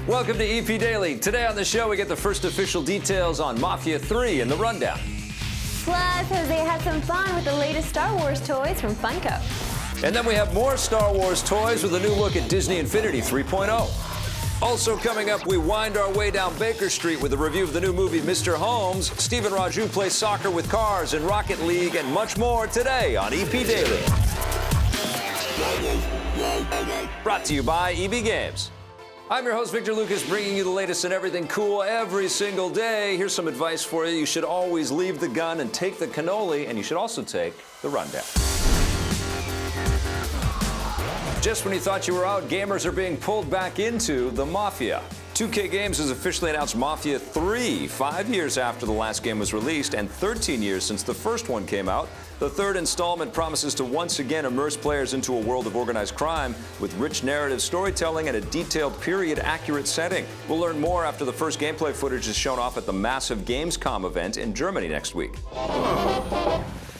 Welcome to EP Daily. Today on the show, we get the first official details on Mafia 3 in the rundown. Plus, Jose had some fun with the latest Star Wars toys from Funko. And then we have more Star Wars toys with a new look at Disney Infinity 3.0. Also coming up, we wind our way down Baker Street with a review of the new movie Mr. Holmes. Stephen Raju plays soccer with cars in Rocket League and much more today on EP Daily. Brought to you by EB Games. I'm your host, Victor Lucas, bringing you the latest in everything cool every single day. Here's some advice for you. You should always leave the gun and take the cannoli, and you should also take the rundown. Just when you thought you were out, gamers are being pulled back into the Mafia. 2K Games has officially announced Mafia 3, 5 years after the last game was released and 13 years since the first one came out. The third installment promises to once again immerse players into a world of organized crime with rich narrative storytelling and a detailed period-accurate setting. We'll learn more after the first gameplay footage is shown off at the massive Gamescom event in Germany next week.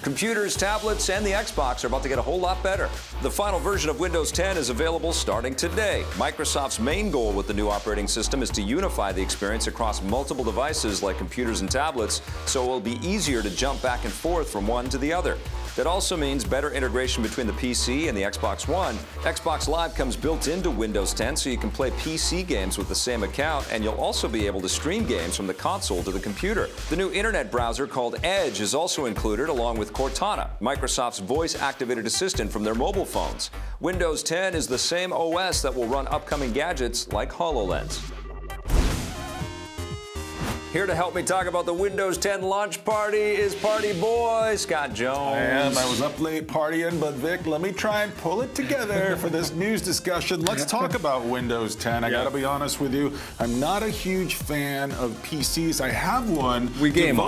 Computers, tablets, and the Xbox are about to get a whole lot better. The final version of Windows 10 is available starting today. Microsoft's main goal with the new operating system is to unify the experience across multiple devices like computers and tablets, so it will be easier to jump back and forth from one to the other. That also means better integration between the PC and the Xbox One. Xbox Live comes built into Windows 10, so you can play PC games with the same account, and you'll also be able to stream games from the console to the computer. The new internet browser called Edge is also included, along with Cortana, Microsoft's voice-activated assistant from their mobile phones. Windows 10 is the same OS that will run upcoming gadgets like HoloLens. Here to help me talk about the Windows 10 launch party is Party Boy, Scott Jones. I am. I was up late partying, but Vic, let me try and pull it together for this news discussion. Let's talk about Windows 10. I gotta be honest with you, I'm not a huge fan of PCs. I have one. We game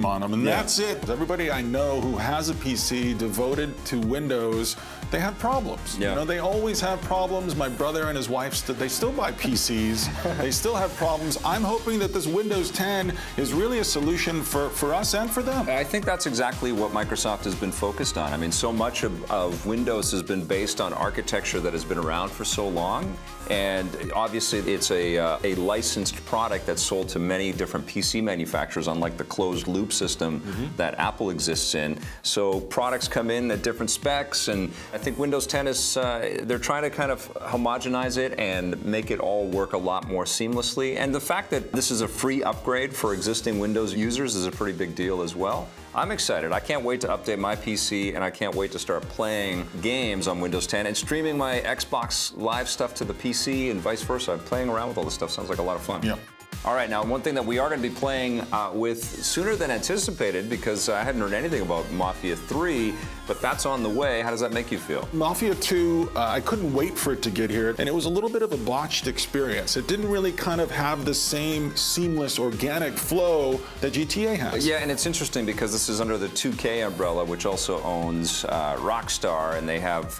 on them, and that's it. Everybody I know who has a PC devoted to Windows, they have problems. Yeah. You know, they always have problems. My brother and his wife, they still buy PCs. They still have problems. I'm hoping that this Windows 10 is really a solution for us and for them. I think that's exactly what Microsoft has been focused on. I mean, so much of Windows has been based on architecture that has been around for so long. And obviously, it's a licensed product that's sold to many different PC manufacturers, unlike the closed loop system that Apple exists in. So products come in at different specs, and I think Windows 10 is, they're trying to kind of homogenize it and make it all work a lot more seamlessly. And the fact that this is a free upgrade for existing Windows users is a pretty big deal as well. I'm excited. I can't wait to update my PC, and I can't wait to start playing games on Windows 10 and streaming my Xbox Live stuff to the PC and vice versa. Playing around with all this stuff sounds like a lot of fun. Yep. All right, now one thing that we are going to be playing with sooner than anticipated, because I hadn't heard anything about Mafia 3, but that's on the way. How does that make you feel? Mafia 2, I couldn't wait for it to get here, and it was a little bit of a botched experience. It didn't really kind of have the same seamless, organic flow that GTA has. Yeah, and it's interesting because this is under the 2K umbrella, which also owns Rockstar, and they have,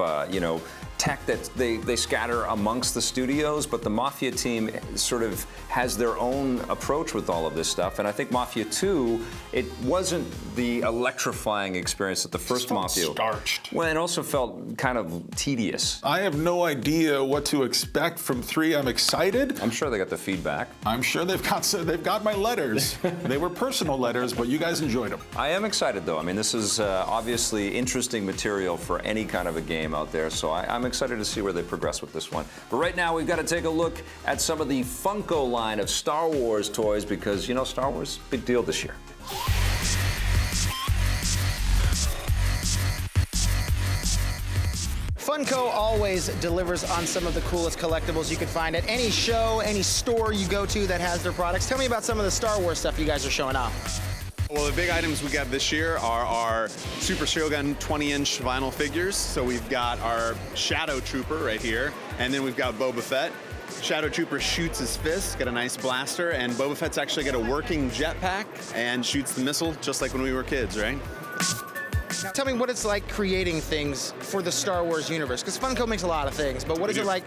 tech that they scatter amongst the studios, but the Mafia team sort of has their own approach with all of this stuff. And I think Mafia 2, it wasn't the electrifying experience that the first Mafia. Starched. Well, it also felt kind of tedious. I have no idea what to expect from 3. I'm excited. I'm sure they got the feedback. I'm sure they've got my letters. They were personal letters, but you guys enjoyed them. I am excited, though. I mean, this is obviously interesting material for any kind of a game out there, so I'm excited to see where they progress with this one. But right now, we've got to take a look at some of the Funko line of Star Wars toys because, Star Wars, big deal this year. Funko always delivers on some of the coolest collectibles you can find at any show, any store you go to that has their products. Tell me about some of the Star Wars stuff you guys are showing off. Well, the big items we got this year are our Super Shogun 20-inch vinyl figures. So we've got our Shadow Trooper right here, and then we've got Boba Fett. Shadow Trooper shoots his fist, got a nice blaster, and Boba Fett's actually got a working jetpack and shoots the missile just like when we were kids, right? Now, tell me what it's like creating things for the Star Wars universe, because Funko makes a lot of things, but what is it like,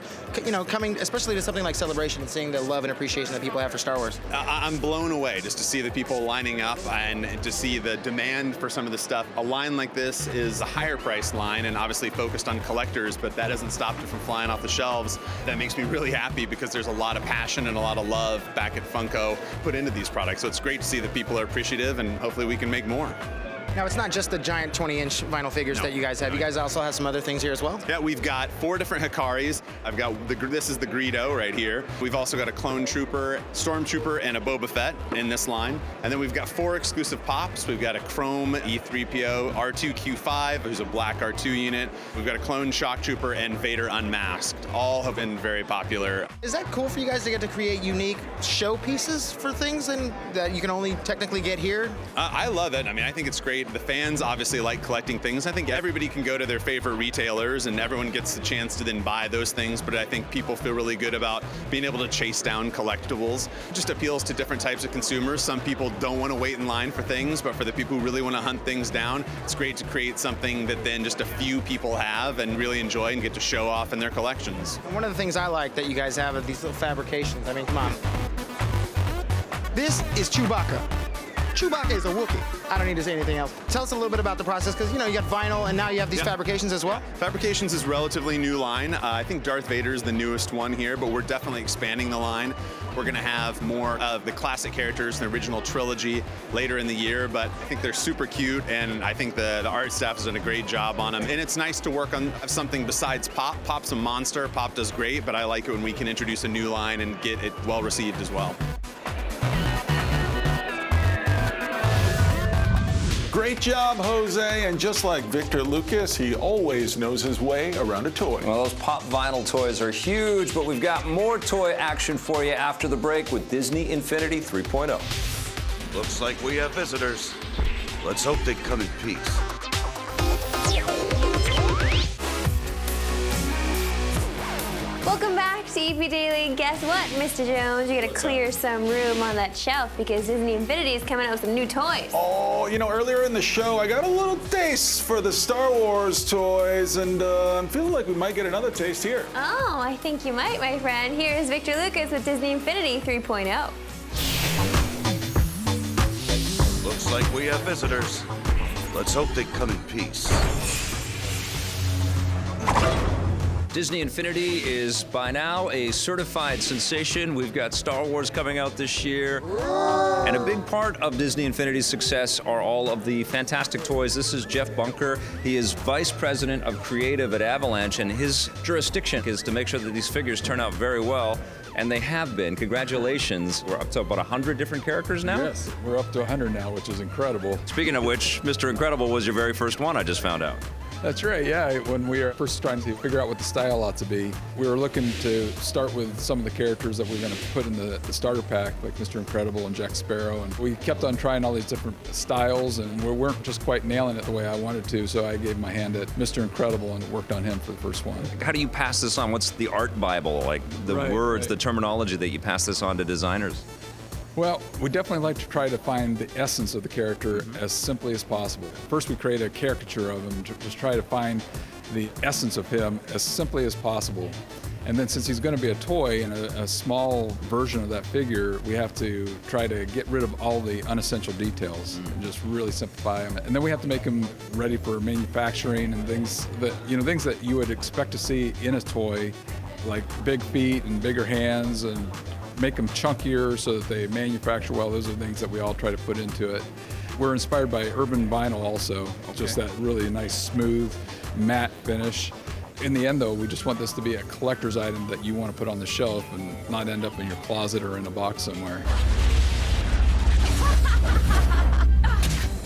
coming, especially to something like Celebration and seeing the love and appreciation that people have for Star Wars? I'm blown away just to see the people lining up and to see the demand for some of the stuff. A line like this is a higher priced line and obviously focused on collectors, but that hasn't stopped it from flying off the shelves. That makes me really happy because there's a lot of passion and a lot of love back at Funko put into these products. So it's great to see that people are appreciative, and hopefully we can make more. Now, it's not just the giant 20-inch vinyl figures that you guys have. You guys also have some other things here as well? Yeah, we've got 4 different Hikaris. I've got this is the Greedo right here. We've also got a Clone Trooper, Stormtrooper, and a Boba Fett in this line. And then we've got 4 exclusive pops. We've got a Chrome E3PO, R2Q5, who's a black R2 unit. We've got a Clone Shock Trooper and Vader Unmasked. All have been very popular. Is that cool for you guys to get to create unique showpieces for things and that you can only technically get here? I love it. I mean, I think it's great. The fans obviously like collecting things. I think everybody can go to their favorite retailers and everyone gets the chance to then buy those things, but I think people feel really good about being able to chase down collectibles. It just appeals to different types of consumers. Some people don't want to wait in line for things, but for the people who really want to hunt things down, it's great to create something that then just a few people have and really enjoy and get to show off in their collections. And one of the things I like that you guys have are these little fabrications. I mean, come on. This is Chewbacca. Chewbacca is a Wookiee. I don't need to say anything else. Tell us a little bit about the process, because you got vinyl and now you have these fabrications as well. Fabrications is a relatively new line. I think Darth Vader is the newest one here, but we're definitely expanding the line. We're going to have more of the classic characters in the original trilogy later in the year, but I think they're super cute, and I think the art staff has done a great job on them. And it's nice to work on something besides Pop. Pop's a monster. Pop does great, but I like it when we can introduce a new line and get it well received as well. Great job, Jose. And just like Victor Lucas, he always knows his way around a toy. Well, those pop vinyl toys are huge, but we've got more toy action for you after the break with Disney Infinity 3.0. Looks like we have visitors. Let's hope they come in peace. Welcome back to EP Daily. Guess what, Mr. Jones? You gotta clear some room on that shelf because Disney Infinity is coming out with some new toys. Oh, earlier in the show, I got a little taste for the Star Wars toys, and I'm feeling like we might get another taste here. Oh, I think you might, my friend. Here's Victor Lucas with Disney Infinity 3.0. Looks like we have visitors. Let's hope they come in peace. Disney Infinity is by now a certified sensation. We've got Star Wars coming out this year. And a big part of Disney Infinity's success are all of the fantastic toys. This is Jeff Bunker. He is Vice President of Creative at Avalanche, and his jurisdiction is to make sure that these figures turn out very well. And they have been. Congratulations. We're up to about 100 different characters now? Yes, we're up to 100 now, which is incredible. Speaking of which, Mr. Incredible was your very first one, I just found out. That's right, yeah. When we were first trying to figure out what the style ought to be, we were looking to start with some of the characters that we were going to put in the starter pack, like Mr. Incredible and Jack Sparrow. And we kept on trying all these different styles, and we weren't just quite nailing it the way I wanted to, so I gave my hand at Mr. Incredible and worked on him for the first one. How do you pass this on? What's the art Bible, like the words, the terminology that you pass this on to designers? Well, we definitely like to try to find the essence of the character as simply as possible. First, we create a caricature of him, just try to find the essence of him as simply as possible. And then since he's going to be a toy and a small version of that figure, we have to try to get rid of all the unessential details and just really simplify him. And then we have to make him ready for manufacturing and things that you would expect to see in a toy, like big feet and bigger hands, and make them chunkier so that they manufacture well. Those are things that we all try to put into it. We're inspired by urban vinyl also, just that really nice, smooth, matte finish. In the end, though, we just want this to be a collector's item that you want to put on the shelf and not end up in your closet or in a box somewhere.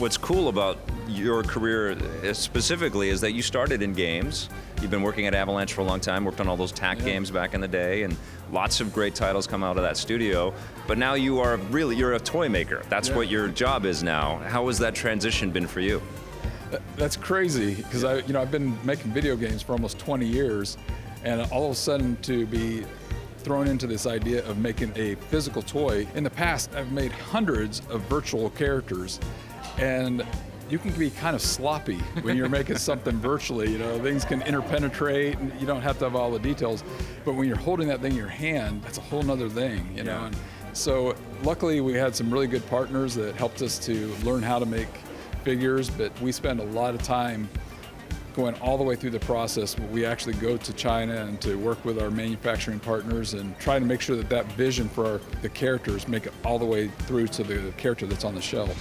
What's cool about your career specifically is that you started in games. You've been working at Avalanche for a long time, worked on all those TAC games back in the day, and lots of great titles come out of that studio. But now you're a toy maker. That's what your job is now. How has that transition been for you? That's crazy, because I've been making video games for almost 20 years, and all of a sudden to be thrown into this idea of making a physical toy. In the past, I've made hundreds of virtual characters, and you can be kind of sloppy when you're making something virtually. You know, things can interpenetrate, and you don't have to have all the details. But when you're holding that thing in your hand, that's a whole nother thing, you know. And so luckily we had some really good partners that helped us to learn how to make figures, but we spend a lot of time going all the way through the process. We actually go to China and to work with our manufacturing partners and try to make sure that that vision for the characters make it all the way through to the character that's on the shelf.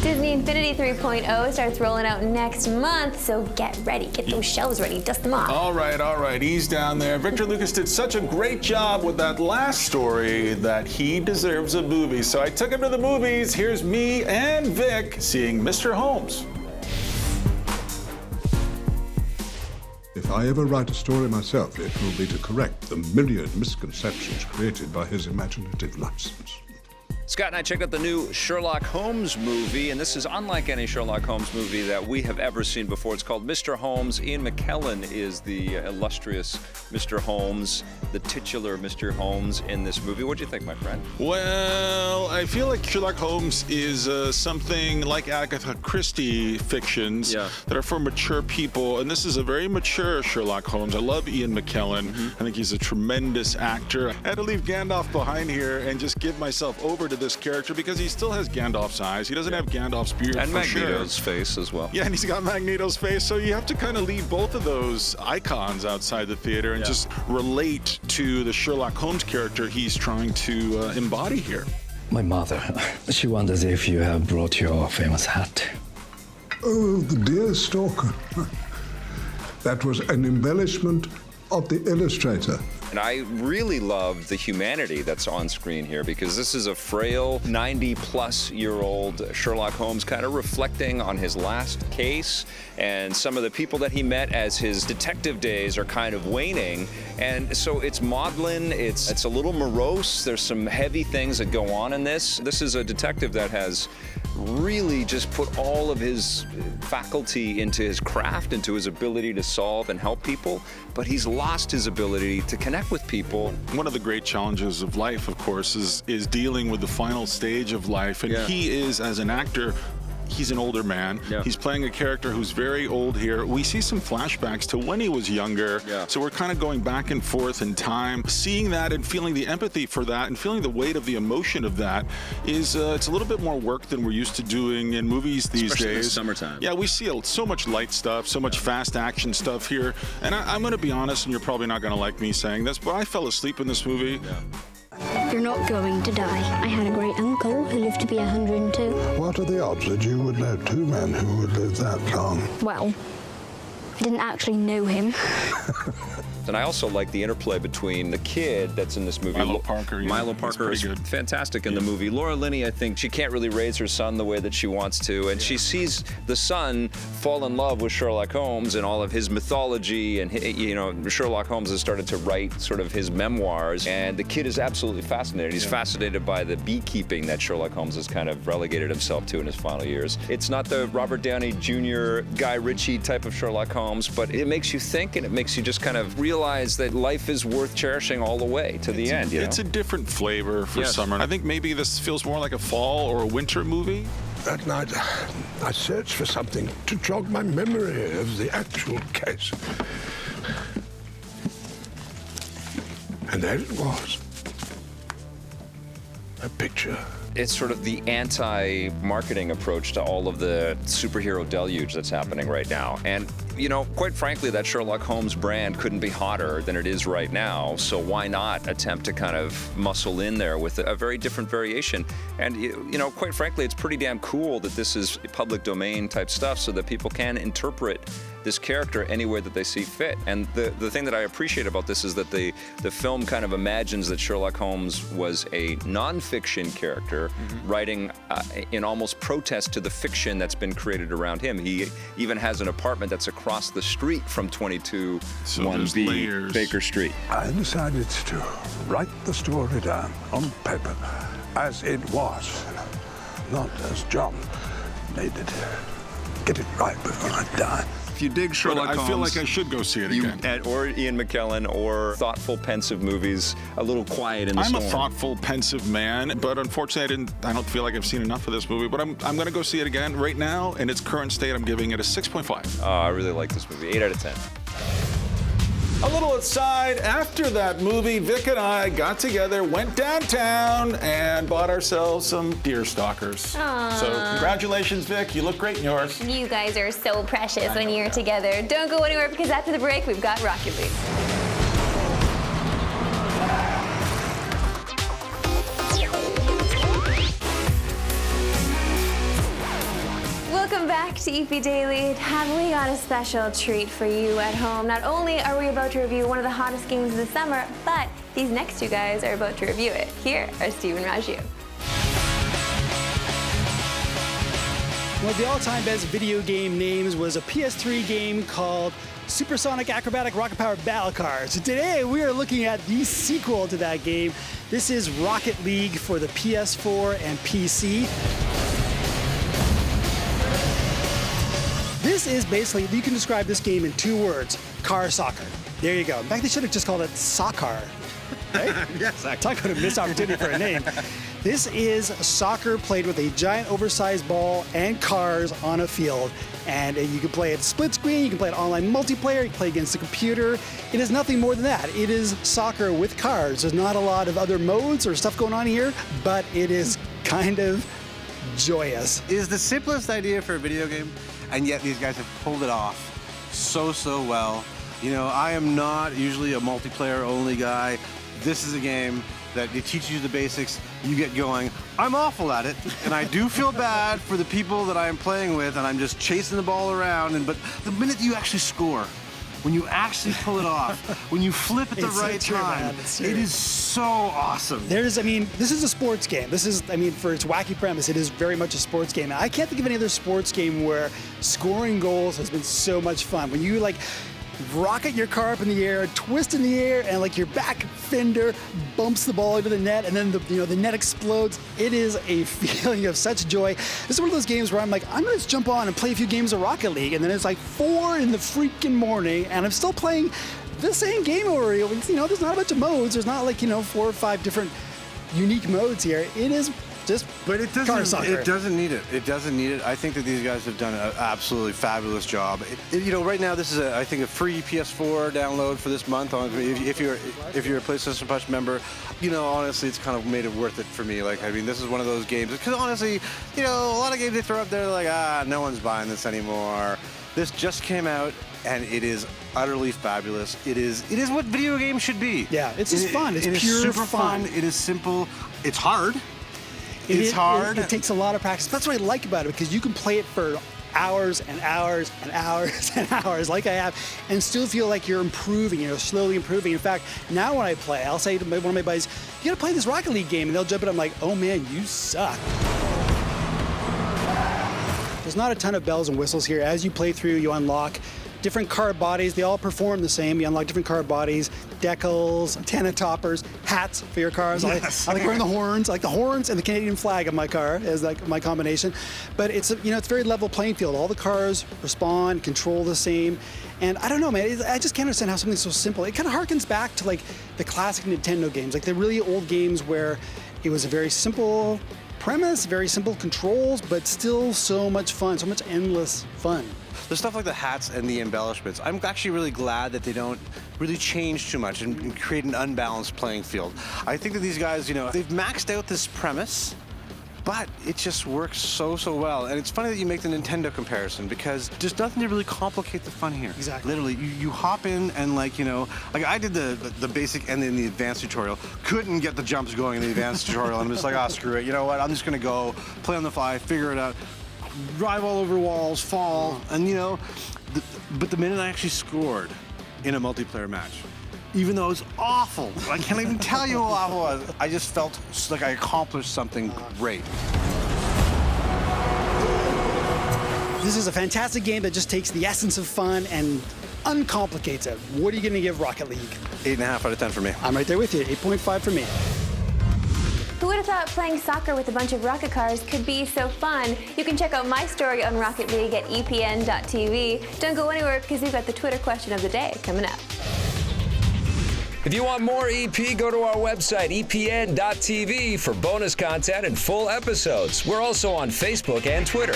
Disney Infinity 3.0 starts rolling out next month, so get ready. Get those shelves ready. Dust them off. All right. He's down there. Victor Lucas did such a great job with that last story that he deserves a movie. So I took him to the movies. Here's me and Vic seeing Mr. Holmes. If I ever write a story myself, it will be to correct the myriad misconceptions created by his imaginative license. Scott and I checked out the new Sherlock Holmes movie, and this is unlike any Sherlock Holmes movie that we have ever seen before. It's called Mr. Holmes. Ian McKellen is the illustrious Mr. Holmes, the titular Mr. Holmes in this movie. What do you think, my friend? Well, I feel like Sherlock Holmes is something like Agatha Christie fictions that are for mature people, and this is a very mature Sherlock Holmes. I love Ian McKellen. I think he's a tremendous actor. I had to leave Gandalf behind here and just give myself over to this character because he still has Gandalf's eyes. He doesn't have Gandalf's beard and for Magneto's sure. face as well. Yeah, and he's got Magneto's face, so you have to kind of leave both of those icons outside the theater and just relate to the Sherlock Holmes character he's trying to embody here. My mother, she wonders if you have brought your famous hat. Oh, the dear stalker. That was an embellishment of the illustrator. And I really love the humanity that's on screen here because this is a frail 90-plus-year-old Sherlock Holmes kind of reflecting on his last case and some of the people that he met as his detective days are kind of waning. And so it's maudlin, it's a little morose, there's some heavy things that go on in this. This is a detective that has really just put all of his faculty into his craft, into his ability to solve and help people, but he's lost his ability to connect with people. One of the great challenges of life, of course, is dealing with the final stage of life, and he is, as an actor, he's an older man. He's playing a character who's very old here. We see some flashbacks to when he was younger. So we're kind of going back and forth in time. Seeing that and feeling the empathy for that and feeling the weight of the emotion of that is it's a little bit more work than we're used to doing in movies these Especially days. in the summertime. Yeah, we see so much light stuff, so much fast action stuff here. And I'm going to be honest, and you're probably not going to like me saying this, but I fell asleep in this movie. You're not going to die. I had a great uncle who lived to be 102. What are the odds that you would know two men who would live that long? Well, I didn't actually know him. And I also like the interplay between the kid that's in this movie. Milo Parker. Milo Parker is fantastic in the movie. Laura Linney, I think she can't really raise her son the way that she wants to, and she sees the son fall in love with Sherlock Holmes and all of his mythology, and Sherlock Holmes has started to write sort of his memoirs, and the kid is absolutely fascinated. He's fascinated by the beekeeping that Sherlock Holmes has kind of relegated himself to in his final years. It's not the Robert Downey Jr., Guy Ritchie type of Sherlock Holmes, but it makes you think, and it makes you just kind of realize that life is worth cherishing all the way to the end. It's a different flavor for summer. I think maybe this feels more like a fall or a winter movie. That night, I searched for something to jog my memory of the actual case. And there it was. A picture. It's sort of the anti-marketing approach to all of the superhero deluge that's happening right now. And, quite frankly, that Sherlock Holmes brand couldn't be hotter than it is right now. So why not attempt to kind of muscle in there with a very different variation? And, quite frankly, it's pretty damn cool that this is public domain type stuff so that people can interpret this character any way that they see fit. And the thing that I appreciate about this is that the film kind of imagines that Sherlock Holmes was a nonfiction character writing in almost protest to the fiction that's been created around him. He even has an apartment that's across the street from 221B Baker Street. I decided to write the story down on paper as it was, not as John made it. Get it right before I die. if you dig Sherlock Holmes, I feel like I should go see it again. Or Ian McKellen, or thoughtful, pensive movies, a little quiet in the storm. I'm a thoughtful, pensive man, but unfortunately, I don't feel like I've seen enough of this movie. But I'm going to go see it again. Right now, in its current state, I'm giving it a 6.5. Oh, I really like this movie. 8 out of 10. A little aside, after that movie, Vic and I got together, went downtown, and bought ourselves some deer stalkers. Aww. So congratulations, Vic. You look great in yours. You guys are so precious when you're together. Don't go anywhere, because after the break, we've got Rocket League. Welcome back to EP Daily. Have we got a special treat for you at home? Not only are we about to review one of the hottest games of the summer, but these next two guys are about to review it. Here are Steve and Raju. One of the all-time best video game names was a PS3 game called Supersonic Acrobatic Rocket Powered Battle Cars. Today we are looking at the sequel to that game. This is Rocket League for the PS4 and PC. This is basically, you can describe this game in 2 words: car soccer. There you go. In fact, they should have just called it soccer. Right? Yes, Talk about a missed opportunity for a name. This is soccer played with a giant oversized ball and cars on a field. And you can play it split screen, you can play it online multiplayer, you can play against the computer. It is nothing more than that. It is soccer with cars. There's not a lot of other modes or stuff going on here, but it is kind of joyous. It is the simplest idea for a video game, and yet these guys have pulled it off so well. You know, I am not usually a multiplayer only guy. This is a game that it teaches you the basics, you get going. I'm awful at it, and I do feel bad for the people that I am playing with, and I'm just chasing the ball around. But the minute you actually score, when you actually pull it off, when you flip at the right time, it is so awesome. This is a sports game. This is, for its wacky premise, it is very much a sports game. I can't think of any other sports game where scoring goals has been so much fun. When you rocket your car up in the air, twist in the air, and your back fender bumps the ball into the net, and then the net explodes. It is a feeling of such joy. This is one of those games where I'm like, I'm gonna just jump on and play a few games of Rocket League, and then it's 4 in the freaking morning, and I'm still playing the same game over. There's not a bunch of modes. There's not 4 or 5 different unique modes here. It is just But it car soccer. It doesn't need it. It doesn't need it. I think that these guys have done an absolutely fabulous job. Right now this is I think a free PS4 download for this month. If you're a PlayStation Plus member, honestly, it's kind of made it worth it for me. This is one of those games because honestly, a lot of games they throw up there no one's buying this anymore. This just came out and it is utterly fabulous. It is what video games should be. Yeah, it's just fun. It's pure super fun. It is simple. It's hard. It's hard. It takes a lot of practice. That's what I like about it, because you can play it for hours and hours and hours and hours like I have and still feel like you're improving, slowly improving. In fact, now when I play, I'll say to one of my buddies, you gotta play this Rocket League game, and they'll jump in. I'm like, oh man, you suck. There's not a ton of bells and whistles here. As you play through, you unlock different car bodies. They all perform the same. You unlock different car bodies, decals, antenna toppers, hats for your cars. Yes. I like wearing the horns. I like the horns and the Canadian flag of my car as my combination. But it's it's very level playing field. All the cars respond, control the same. And I don't know, man. I just can't understand how something so simple. It kind of harkens back to the classic Nintendo games, the really old games where it was a very simple premise, very simple controls, but still so much fun, so much endless fun. The stuff like the hats and the embellishments, I'm actually really glad that they don't really change too much and create an unbalanced playing field. I think that these guys, they've maxed out this premise, but it just works so well. And it's funny that you make the Nintendo comparison, because there's nothing to really complicate the fun here. Exactly. Literally, you hop in and I did the basic and then the advanced tutorial. Couldn't get the jumps going in the advanced tutorial. I'm just like, screw it. You know what? I'm just gonna go play on the fly, figure it out. Drive all over walls, fall, and but the minute I actually scored in a multiplayer match, even though it was awful, I can't even tell you how awful it was, I just felt like I accomplished something great. This is a fantastic game that just takes the essence of fun and uncomplicates it. What are you going to give Rocket League? 8.5 out of 10 for me. I'm right there with you. 8.5 for me. Who would have thought playing soccer with a bunch of rocket cars could be so fun? You can check out my story on Rocket League at epn.tv. Don't go anywhere because we've got the Twitter question of the day coming up. If you want more EP, go to our website, epn.tv, for bonus content and full episodes. We're also on Facebook and Twitter.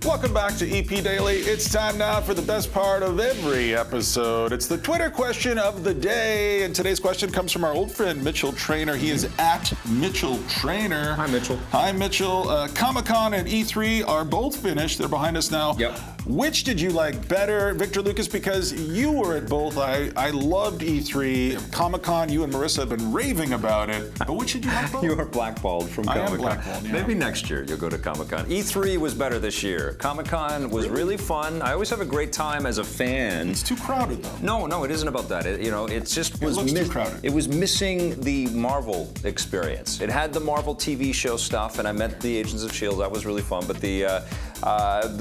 Welcome back to EP Daily. It's time now for the best part of every episode. It's the Twitter question of the day. And today's question comes from our old friend, Mitchell Trainer. He is at Mitchell Trainer. Hi, Mitchell. Hi, Mitchell. Comic-Con and E3 are both finished. They're behind us now. Yep. Which did you like better, Victor Lucas? Because you were at both. I loved E3. Comic-Con, you and Marissa have been raving about it. But which did you like both? You are blackballed from Comic-Con. I am blackballed, yeah. Maybe next year you'll go to Comic-Con. E3 was better this year. Comic-Con was really fun. I always have a great time as a fan. It's too crowded, though. No, it isn't about that. It just was too crowded. It was missing the Marvel experience. It had the Marvel TV show stuff, and I met the Agents of S.H.I.E.L.D. That was really fun. But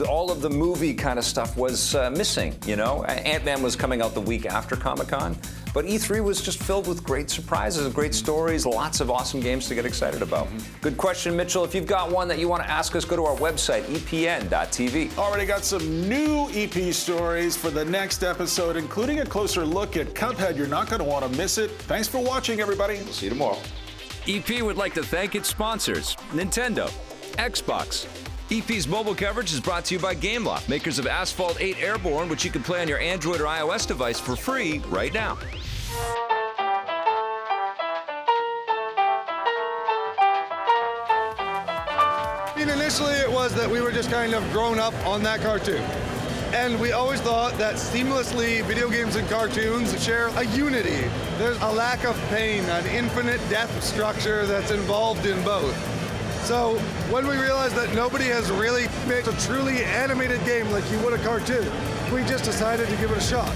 all of the movie kind of stuff was missing. Ant-Man was coming out the week after Comic-Con. But E3 was just filled with great surprises and great stories, lots of awesome games to get excited about. Good question, Mitchell. If you've got one that you want to ask us, go to our website, epn.tv. Already got some new EP stories for the next episode, including a closer look at Cuphead. You're not going to want to miss it. Thanks for watching, everybody. We'll see you tomorrow. EP would like to thank its sponsors, Nintendo, Xbox. EP's mobile coverage is brought to you by Gameloft, makers of Asphalt 8 Airborne, which you can play on your Android or iOS device for free right now. Initially, it was that we were just kind of grown up on that cartoon. And we always thought that seamlessly video games and cartoons share a unity. There's a lack of pain, an infinite depth structure that's involved in both. So when we realized that nobody has really made a truly animated game like you would a cartoon, we just decided to give it a shot.